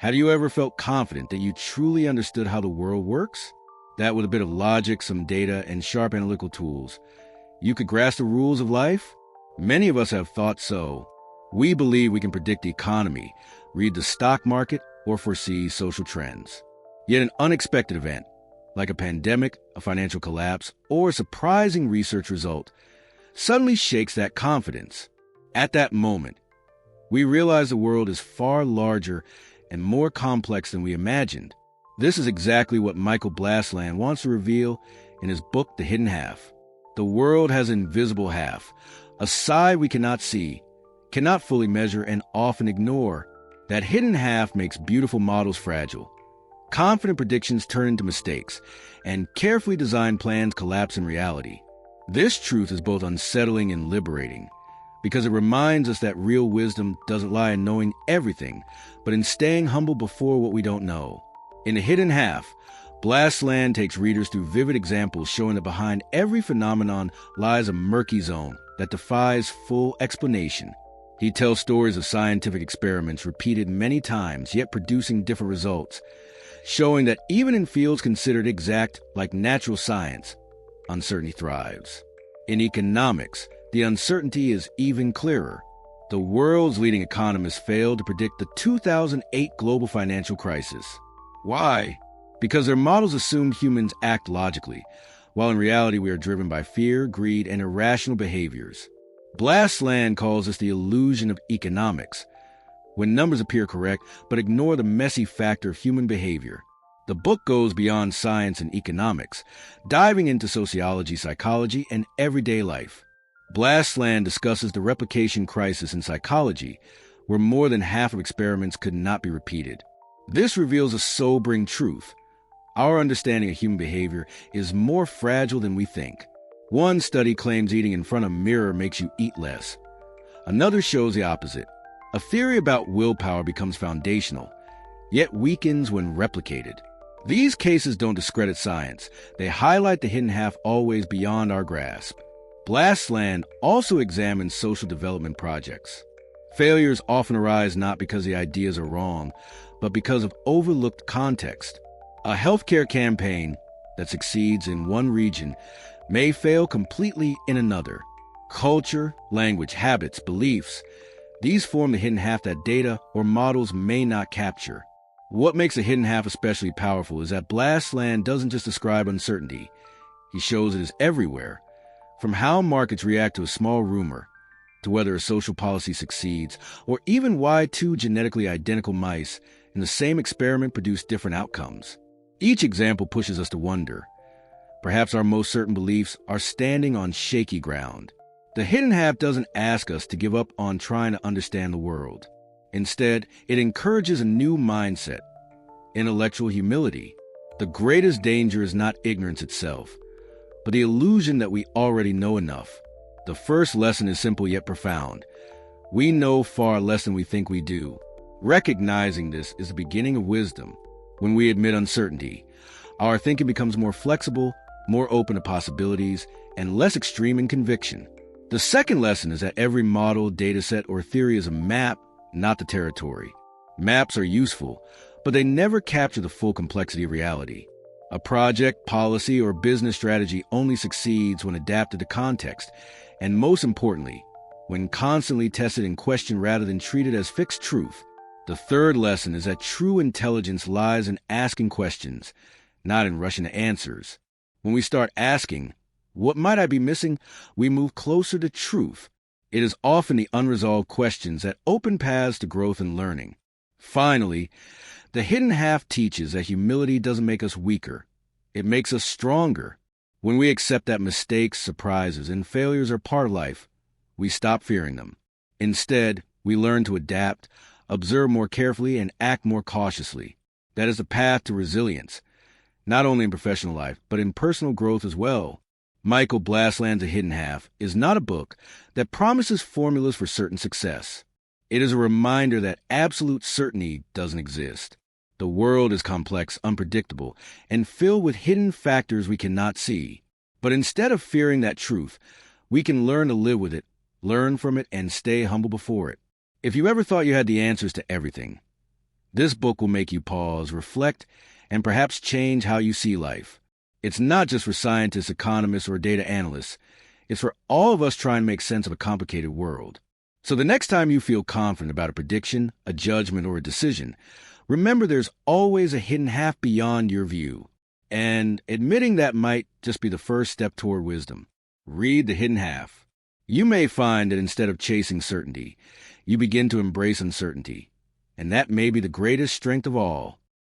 Have you ever felt confident that you truly understood how the world works? That with a bit of logic, some data, and sharp analytical tools, you could grasp the rules of life? Many of us have thought so. We believe we can predict the economy, read the stock market, or foresee social trends. Yet an unexpected event, like a pandemic, a financial collapse, or a surprising research result, suddenly shakes that confidence. At that moment, we realize the world is far larger and more complex than we imagined. This is exactly what Michael Blastland wants to reveal in his book, The Hidden Half. The world has an invisible half, a side we cannot see, cannot fully measure, and often ignore. That hidden half makes beautiful models fragile. Confident predictions turn into mistakes, and carefully designed plans collapse in reality. This truth is both unsettling and liberating, because it reminds us that real wisdom doesn't lie in knowing everything, but in staying humble before what we don't know. In The Hidden Half, Blastland takes readers through vivid examples showing that behind every phenomenon lies a murky zone that defies full explanation. He tells stories of scientific experiments repeated many times, yet producing different results, showing that even in fields considered exact, like natural science, uncertainty thrives. In economics, the uncertainty is even clearer. The world's leading economists failed to predict the 2008 global financial crisis. Why? Because their models assumed humans act logically, while in reality we are driven by fear, greed, and irrational behaviors. Blastland calls this the illusion of economics, when numbers appear correct but ignore the messy factor of human behavior. The book goes beyond science and economics, diving into sociology, psychology, and everyday life. Blastland discusses the replication crisis in psychology, where more than half of experiments could not be repeated. This reveals a sobering truth. Our understanding of human behavior is more fragile than we think. One study claims eating in front of a mirror makes you eat less. Another shows the opposite. A theory about willpower becomes foundational, yet weakens when replicated. These cases don't discredit science. They highlight the hidden half always beyond our grasp. Blastland also examines social development projects. Failures often arise not because the ideas are wrong, but because of overlooked context. A healthcare campaign that succeeds in one region may fail completely in another. Culture, language, habits, beliefs, these form the hidden half that data or models may not capture. What makes a hidden half especially powerful is that Blastland doesn't just describe uncertainty. He shows it is everywhere. From how markets react to a small rumor, to whether a social policy succeeds, or even why two genetically identical mice in the same experiment produce different outcomes. Each example pushes us to wonder. Perhaps our most certain beliefs are standing on shaky ground. The hidden half doesn't ask us to give up on trying to understand the world. Instead, it encourages a new mindset, intellectual humility. The greatest danger is not ignorance itself, but the illusion that we already know enough. The first lesson is simple yet profound. We know far less than we think we do. Recognizing this is the beginning of wisdom. When we admit uncertainty, our thinking becomes more flexible, more open to possibilities, and less extreme in conviction. The second lesson is that every model, dataset, or theory is a map, not the territory. Maps are useful, but they never capture the full complexity of reality. A project, policy, or business strategy only succeeds when adapted to context, and most importantly, when constantly tested and questioned rather than treated as fixed truth. The third lesson is that true intelligence lies in asking questions, not in rushing to answers. When we start asking, "What might I be missing?" we move closer to truth. It is often the unresolved questions that open paths to growth and learning. Finally, the hidden half teaches that humility doesn't make us weaker. It makes us stronger. When we accept that mistakes, surprises, and failures are part of life, we stop fearing them. Instead, we learn to adapt, observe more carefully, and act more cautiously. That is the path to resilience, not only in professional life, but in personal growth as well. Michael Blastland's The Hidden Half is not a book that promises formulas for certain success. It is a reminder that absolute certainty doesn't exist. The world is complex, unpredictable, and filled with hidden factors we cannot see. But instead of fearing that truth, we can learn to live with it, learn from it, and stay humble before it. If you ever thought you had the answers to everything, This book will make you pause, reflect, and perhaps change how you see life. It's not just for scientists, economists, or data analysts. It's for all of us trying to make sense of a complicated world. So the next time you feel confident about a prediction, a judgment, or a decision, remember there's always a hidden half beyond your view. And admitting that might just be the first step toward wisdom. Read the hidden half. You may find that instead of chasing certainty, you begin to embrace uncertainty. And that may be the greatest strength of all.